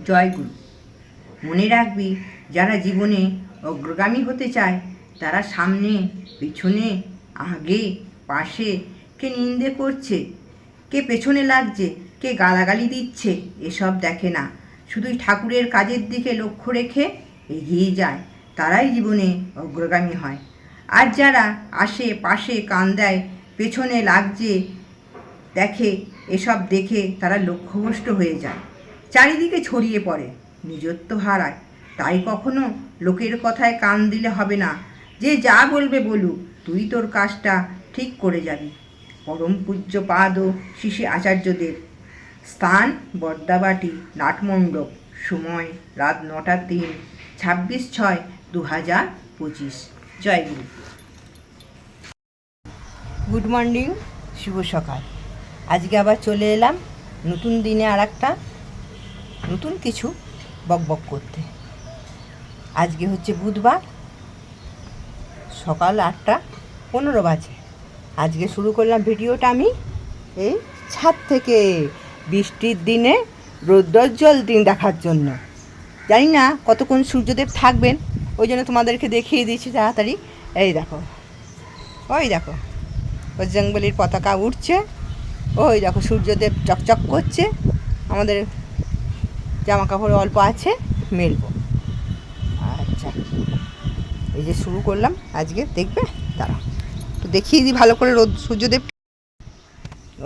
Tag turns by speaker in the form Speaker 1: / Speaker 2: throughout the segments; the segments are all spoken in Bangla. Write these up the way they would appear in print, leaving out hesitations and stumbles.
Speaker 1: জয়গুরু। মনে রাখবি, যারা জীবনে অগ্রগামী হতে চায় তারা সামনে, পিছনে, আগে, পাশে কে নিন্দে করছে, কে পেছনে লাগছে, কে গালাগালি দিচ্ছে এসব দেখে না। শুধুই ঠাকুরের কাজের দিকে লক্ষ্য রেখে এগিয়ে যায়, তারাই জীবনে অগ্রগামী হয়। আর যারা আসে পাশে কান দেয়, পেছনে লাগছে দেখে, এসব দেখে তারা লক্ষ্যভ্রষ্ট হয়ে যায়, চারিদিকে ছড়িয়ে পড়ে, নিজত্ব হারায়। তাই কখনো লোকের কথায় কান দিলে হবে না। যে যা বলবে বলুক, তুই তোর কাজটা ঠিক করে যাবি। পরম পূজ্য পাদ ও শিশি আচার্যদেব। স্থান বর্দাবাটি, নাটমণ্ডপ। সময় রাত 9টা 3, 26/6/2025। জয় গুরু। গুড মর্নিং, শুভ সকাল। আজকে আবার চলে এলাম নতুন দিনে আর একটা নতুন কিছু বকবক করতে। আজকে হচ্ছে বুধবার, সকাল 8টা 15 বাজে। আজকে শুরু করলাম ভিডিওটা আমি এই ছাদ থেকে, বৃষ্টির দিনে রৌদ্রোজ্জ্বল দিন দেখার জন্য। জানি না কতক্ষণ সূর্যদেব থাকবেন, ওই জন্য তোমাদেরকে দেখিয়ে দিয়েছি তাড়াতাড়ি। এই দেখো, ওই দেখো বজরংবলির পতাকা উঠছে, ওই দেখো সূর্যদেব চকচক করছে। আমাদের জামা কাপড় অল্প আছে, মেলবো। আচ্ছা, এই যে শুরু করলাম আজকে, দেখবে দাঁড়াও তো দেখিয়ে দিই ভালো করে। সূর্যদেব,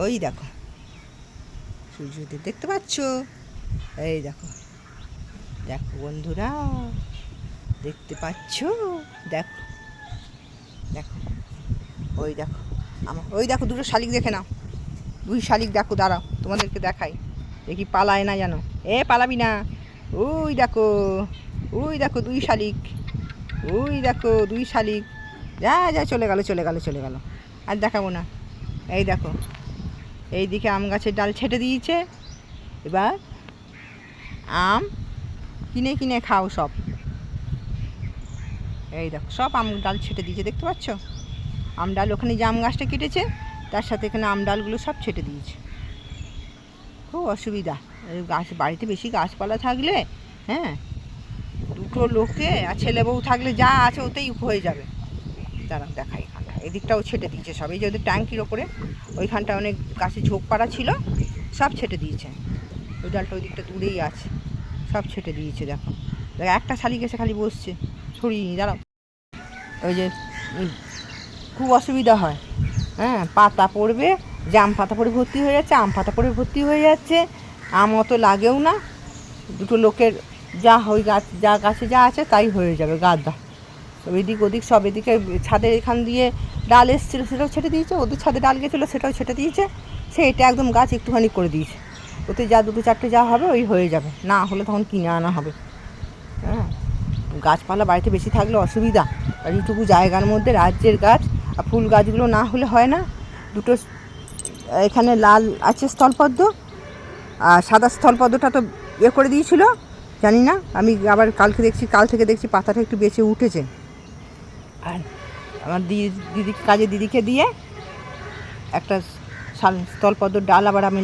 Speaker 1: ওই দেখো সূর্যদেব দেখতে পাচ্ছ? এই দেখো, দেখো বন্ধুরা, দেখতে পাচ্ছ? দেখো দেখো, ওই দেখো আমার, ওই দেখো দুটো শালিক দেখে নাও, 2 শালিক দেখো। দাঁড়াও তোমাদেরকে দেখাই, দেখি পালায় না যেন। পালাবি না। ওই দেখো, ওই দেখো 2 শালিক, ওই দেখো 2 শালিক। যা যা, চলে গেল চলে গেল চলে গেল, আর দেখাবো না। এই দেখো, এই দিকে আম গাছের ডাল ছেটে দিয়েছে। এবার আম কিনে কিনে খাও সব। এই দেখো সব আম ডাল ছেটে দিয়েছে, দেখতে পাচ্ছ? আম ডাল ওখানে যে আম গাছটা কেটেছে তার সাথে এখানে আম ডালগুলো সব ছেটে দিয়েছে। খুব অসুবিধা গাছ, বাড়িতে বেশি গাছপালা থাকলে, হ্যাঁ, দুটো লোকে আর ছেলে বউ থাকলে যা আছে ওতেই হয়ে যাবে। দাঁড়াও দেখাই, এখানটা এদিকটাও ছেটে দিয়েছে সব। এই যে ওদের ট্যাঙ্কির ওপরে ওইখানটা অনেক গাছে ঝোঁক পাড়া ছিল, সব ছেটে দিয়েছে। ওই ডালটা ওই দিকটা দূরেই আছে, সব ছেটে দিয়েছে। দেখো দেখো, একটা শালিক এসে খালি বসছে, ছড়িয়ে নিয়ে। দাঁড়াও, ওই যে খুব অসুবিধা হয়, হ্যাঁ, পাতা পড়বে, জাম পাতা পড়ে ভর্তি হয়ে যাচ্ছে, আম পাতা পড়ে ভর্তি হয়ে যাচ্ছে। আম অত লাগেও না, দুটো লোকের যা ওই গাছ, যা গাছে যা আছে তাই হয়ে যাবে গাদা। সব এদিক ওদিক সব, এদিকে ছাদে এখান দিয়ে ডাল এসেছিলো সেটাও ছেটে দিয়েছে, ওদের ছাদে ডাল গেছিলো সেটাও ছেটে দিয়েছে। সে এটা একদম গাছ একটুখানি করে দিয়েছে, ওতে যা 2-4টে যা হবে ওই হয়ে যাবে, না হলে তখন কিনে আনা হবে। হ্যাঁ, গাছপালা বাড়িতে বেশি থাকলে অসুবিধা। আর এইটুকু জায়গার মধ্যে রাজ্যের গাছ আর ফুল গাছগুলো না হলে হয় না। দুটো এখানে লাল আছে স্থলপদ্ম, আর সাদা স্থলপদ্মটা তো করে দিয়েছিল, জানি না, আমি আবার কালকে দেখছি, কাল থেকে দেখছি পাতাটা একটু বেঁচে উঠেছে। আর আমার দিদিকে দিয়ে একটা স্থলপদ্মর ডাল আবার আমি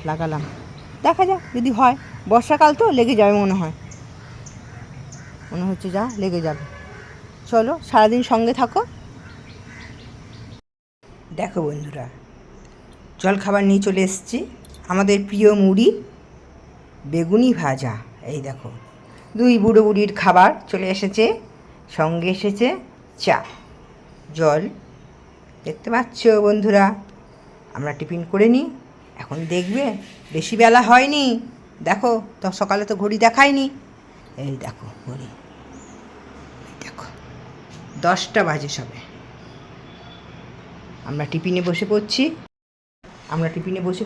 Speaker 1: লাগালাম। দেখা যাক যদি হয়, বর্ষাকাল তো লেগে যাবে মনে হচ্ছে, যা লেগে যাবে। চলো সারাদিন সঙ্গে থাকো। দেখো বন্ধুরা, জলখাবার নিয়ে চলে এসেছি, আমাদের প্রিয় মুড়ি বেগুনি ভাজা। এই দেখো 2 বুড়ো বুড়ির খাবার চলে এসেছে, সঙ্গে এসেছে চা, জল। দেখতে পাচ্ছ বন্ধুরা, আমরা টিফিন করে নিই। এখন দেখবে বেশি বেলা হয়নি, দেখো তো, সকালে তো ঘড়ি দেখায়নি। এই দেখো ঘড়ি, দেখো 10টা বাজে সবে। আমরা টিফিনে বসে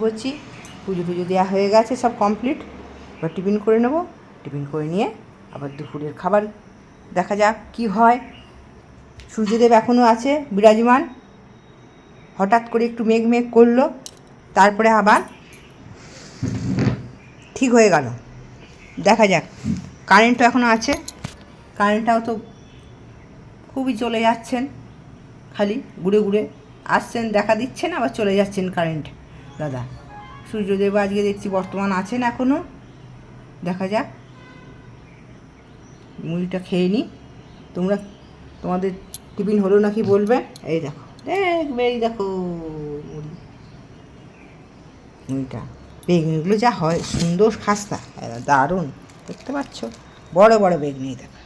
Speaker 1: পড়ছি। পুজো টুজো দেওয়া হয়ে গেছে, সব কমপ্লিট। এবার টিফিন করে নেব, টিফিন করে নিয়ে আবার দুপুরের খাবার দেখা যাক কি হয়। সূর্যদেব এখনও আছে বিরাজমান, হঠাৎ করে একটু মেঘ করলো, তারপরে আবার ঠিক হয়ে গেল। দেখা যাক। কারেন্টও এখনও আছে, কারেন্টটাও তো খুবই চলে যাচ্ছেন, খালি ঘুরে ঘুরে আসছেন, দেখা দিচ্ছেন আবার চলে যাচ্ছেন কারেন্ট দাদা। সূর্যদেব আজকে দেখছি বর্তমান আছেন এখনও, দেখা যাক, মুড়িটা খেয়ে নিই। তোমাদের টিফিন হলো নাকি বলবে। এই দেখো, দেখবে, এই দেখো মুড়িটা। বেগুনিগুলো যা হয় সুন্দর খাস্তা, দারুণ, দেখতে পাচ্ছ, বড় বড় বেগুনি, দেখো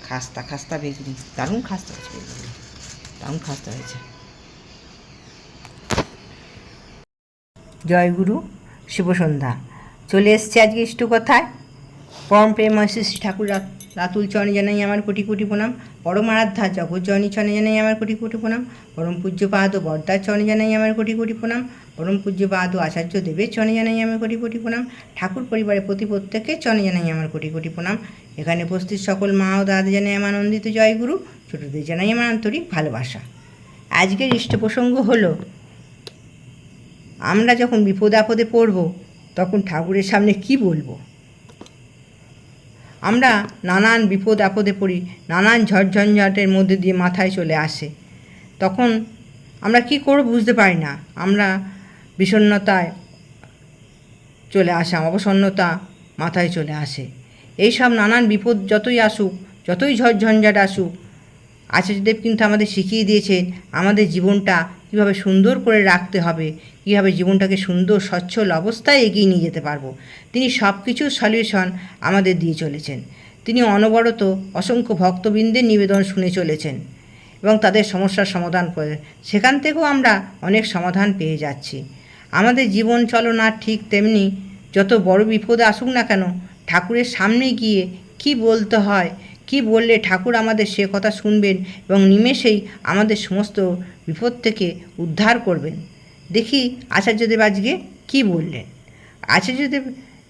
Speaker 1: খাস্তা খাস্তা বেগুনি, দারুণ খাস্তা হয়েছে বেগুনি, দারুণ খাস্তা হয়েছে। জয়গুরু, শুভ সন্ধ্যা। চলে এসছে আজকে ইষ্ট কথায়। পরম প্রেমময় শ্রী শ্রী ঠাকুর রাতুল চরণে জানাই আমার কোটি কোটি প্রণাম। পরম আরাধ্যা জগজ্জননী চরণে জানাই আমার কোটি কোটি প্রণাম। পরম পূজ্যপাদ বরদার চরণে জানাই আমার কোটি কোটি প্রণাম। পরম পূজ্যপাদ আচার্য দেবের চরণে জানাই আমার কোটি কোটি প্রণাম। ঠাকুর পরিবারের প্রত্যেকের চরণে জানাই আমার কোটি কোটি প্রণাম। এখানে উপস্থিত সকল মা ও দাদা জানাই আমার আনন্দিত জয়গুরু, ছোটদের জানাই আমার আন্তরিক ভালোবাসা। আজকের ইষ্ট প্রসঙ্গ হলো, আমরা যখন বিপদে আপদে পড়ব তখন ঠাকুরের সামনে কি বলবো। আমরা নানান বিপদ আপদে পড়ি, নানান ঝড়ঝঞ্ঝাটের মধ্যে দিয়ে মাথায় চলে আসে, তখন আমরা কি করব বুঝতে পারি না। আমরা বিষণ্ণতায় চলে আসা, অবসন্নতা মাথায় চলে আসে। এই সব নানান বিপদ যতই আসুক, যতই ঝড়ঝঞ্ঝাট আসুক, আচার্যদেব কিন্তু আমাদের শিখিয়ে দিয়েছেন আমাদের জীবনটা কীভাবে সুন্দর করে রাখতে হবে, কীভাবে জীবনটাকে সুন্দর সচ্ছল অবস্থায় এগিয়ে নিয়ে যেতে পারবো। তিনি সব কিছুর সলিউশন আমাদের দিয়ে চলেছেন। তিনি অনবরত অসংখ্য ভক্তবৃন্দের নিবেদন শুনে চলেছেন এবং তাদের সমস্যার সমাধান করে, সেখান থেকেও আমরা অনেক সমাধান পেয়ে যাচ্ছি। আমাদের জীবন চলনা ঠিক তেমনি, যত বড় বিপদে আসুক না কেন, ঠাকুরের সামনে গিয়ে কি বলতে হয়, কি বললে ঠাকুর আমাদের সে কথা শুনবেন এবং নিমেষেই আমাদের সমস্ত বিপদ থেকে উদ্ধার করবেন। দেখি আচার্যদেব আজকে কি বললেন। আচার্যদেব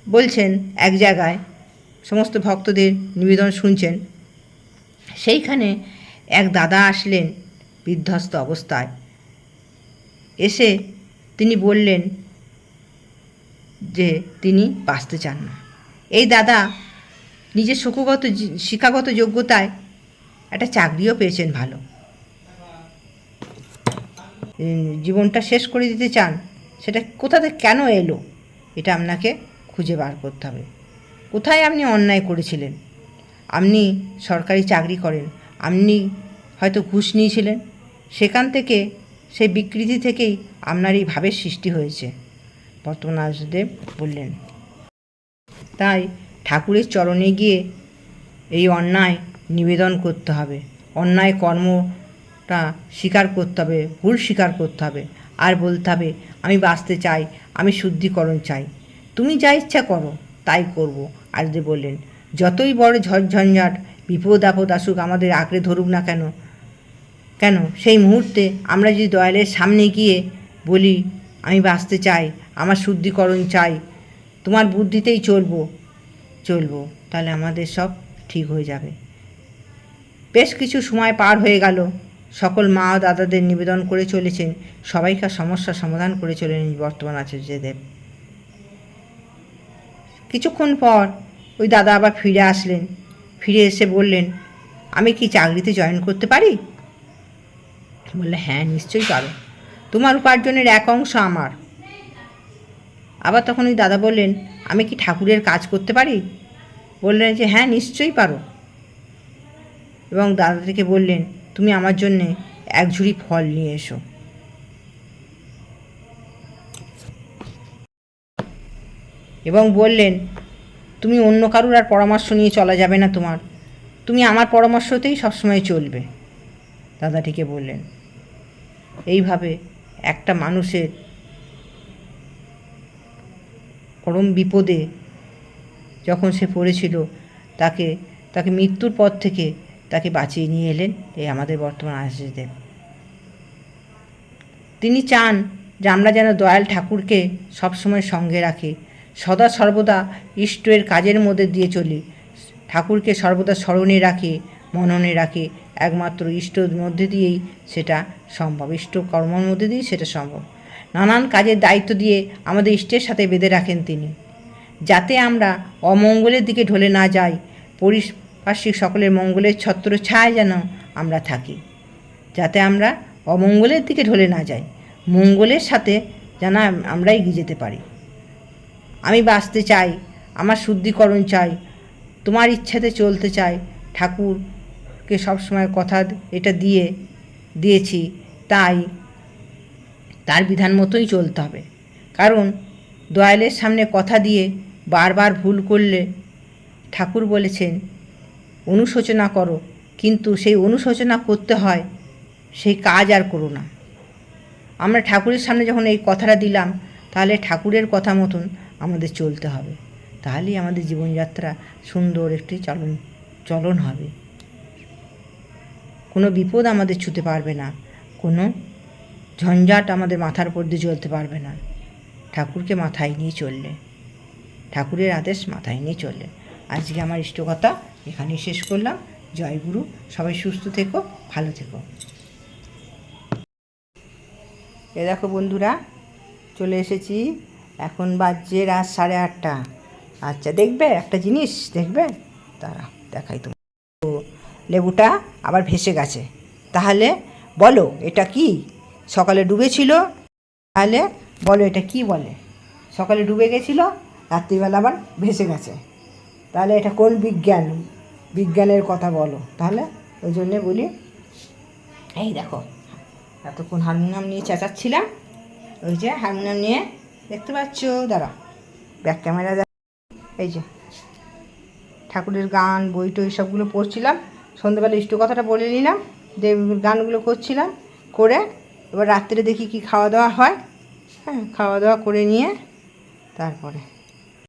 Speaker 1: বলছেন, এক জায়গায় সমস্ত ভক্তদের নিবেদন শুনছেন, সেইখানে এক দাদা আসলেন বিধ্বস্ত অবস্থায়। এসে তিনি বললেন যে তিনি বাঁচতে চান না। এই দাদা নিজের শিক্ষাগত যোগ্যতায় একটা চাকরিও পেয়েছেন ভালো, জীবনটা শেষ করে দিতে চান। সেটা কোথা থেকে কেন এলো, এটা আপনাকে খুঁজে বার করতে হবে। কোথায় আপনি অন্যায় করেছিলেন? আপনি সরকারি চাকরি করেন, আপনি হয়তো ঘুষ নিয়েছিলেন, সেখান থেকে, সেই বিকৃতি থেকেই আপনার এই ভাবের সৃষ্টি হয়েছে। বর্তমান আচার্যদেব বললেন, তাই ঠাকুরের চরণে গিয়ে এই অন্যায় নিবেদন করতে হবে, অন্যায় কর্মটা স্বীকার করতে হবে, ভুল স্বীকার করতে হবে, আর বলতে হবে আমি বাঁচতে চাই, আমি শুদ্ধিকরণ চাই, তুমি যা ইচ্ছা করো তাই করব। আচার্য বললেন, যতই বড় ঝড়ঝঞ্ঝাট বিপদ আপদ আসুক, আমাদের আঁকড়ে ধরুক না কেন, সেই মুহূর্তে আমরা যদি দয়ালের সামনে গিয়ে বলি আমি বাঁচতে চাই, আমার শুদ্ধিকরণ চাই, তোমার বুদ্ধিতেই চলবো, তাহলে আমাদের সব ঠিক হয়ে যাবে। বেশ কিছু সময় পার হয়ে গেল, সকল মা ও দাদাদের নিবেদন করে চলেছেন, সবাইকার সমস্যার সমাধান করে চলেন বর্তমান আচার্যদেব। কিছুক্ষণ পর ওই দাদা আবার ফিরে আসলেন। ফিরে এসে বললেন, আমি কি চাকরিতে জয়েন করতে পারি? বললে, হ্যাঁ নিশ্চয়ই পারো, তোমার উপার্জনের এক অংশ আমার। আবার তখন ওই দাদা বললেন, আমি কি ঠাকুরের কাজ করতে পারি? বললেন যে হ্যাঁ নিশ্চয়ই পারো। এবং দাদাটিকে বললেন, তুমি আমার জন্যে এক ঝুড়ি ফল নিয়ে এসো। এবং বললেন, তুমি অন্য কারুর আর পরামর্শ নিয়ে চলা যাবে না, তুমি আমার পরামর্শতেই সবসময় চলবে, দাদাটিকে বললেন। এইভাবে একটা মানুষের পরম বিপদে যখন সে পড়েছিল, তাকে মৃত্যুর পথ থেকে তাকে বাঁচিয়ে নিয়ে এলেন এই আমাদের বর্তমান আচার্যদেব। তিনি চান যে আমরা যেন দয়াল ঠাকুরকে সবসময় সঙ্গে রাখি, সদা সর্বদা ইষ্টের কাজের মধ্যে দিয়ে চলি, ঠাকুরকে সর্বদা স্মরণে রাখি, মননে রাখি। একমাত্র ইষ্টের মধ্যে দিয়েই সেটা সম্ভব, ইষ্ট কর্মের মধ্যে দিয়েই সেটা সম্ভব। নানান কাজের দায়িত্ব দিয়ে আমাদের ইষ্টের সাথে বেঁধে রাখেন তিনি, যাতে আমরা অমঙ্গলের দিকে ঢলে না যাই, পারিপার্শ্বিক সকলের মঙ্গলের ছত্র ছায় যেন আমরা থাকি, যাতে আমরা অমঙ্গলের দিকে ঢলে না যাই, মঙ্গলের সাথে যেন আমরা এগিয়ে যেতে পারি। আমি বাঁচতে চাই, আমার শুদ্ধিকরণ চাই, তোমার ইচ্ছাতে চলতে চাই। ঠাকুরকে সবসময় কথা এটা দিয়েছি, তাই তার বিধান মতোই চলতে হবে। কারণ দয়ালের সামনে কথা দিয়ে বারবার ভুল করলে ঠাকুর বলেছেন অনুশোচনা করো, কিন্তু সেই অনুশোচনা করতে হয়, সেই কাজ আর করো না। আমরা ঠাকুরের সামনে যখন এই কথাটা দিলাম, তাহলে ঠাকুরের কথা মতন আমাদের চলতে হবে, তাহলেই আমাদের জীবনযাত্রা সুন্দর একটি চলন হবে। কোনো বিপদ আমাদের ছুঁতে পারবে না, কোনো ঝঞ্ঝাট আমাদের মাথার উপর দিয়ে চলতে পারবে না। ঠাকুরকে মাথায় নিয়ে চললে, ঠাকুরের আদেশ মাথায় নিয়ে চললে। আজকে আমার ইষ্টকথা এখানেই শেষ করলাম। জয় গুরু। সবাই সুস্থ থেকো, ভালো থেকো। এ দেখো বন্ধুরা, চলে এসেছি। এখন বাজছে রাত 8:30। আচ্ছা, দেখবে একটা জিনিস, দেখবে? তারা দেখাই তোমার। লেবুটা আবার ভেসে গেছে, তাহলে বলো এটা কি? সকালে ডুবেছিল, তাহলে বলো এটা কি বলে? সকালে ডুবে গেছিল, রাত্রিবেলা আবার ভেসে গেছে, তাহলে এটা কোন বিজ্ঞানের কথা বলো তাহলে। ওই জন্যে বলি, এই দেখো এতক্ষণ হারমোনিয়াম নিয়ে চেঁচাচ্ছিলাম, ওই যে হারমোনিয়াম নিয়ে, দেখতে পাচ্ছ? দাঁড়া, ব্যাক ক্যামেরা দেখ। এই যে ঠাকুরের গান বই টই সবগুলো পড়ছিলাম, সন্ধ্যেবেলা ইষ্টকথাটা বলে নিলাম, গানগুলো করছিলাম, করে এবার রাত্রে দেখি কি খাওয়া দাওয়া হয়। হ্যাঁ, খাওয়া দাওয়া করে নিয়ে তারপরে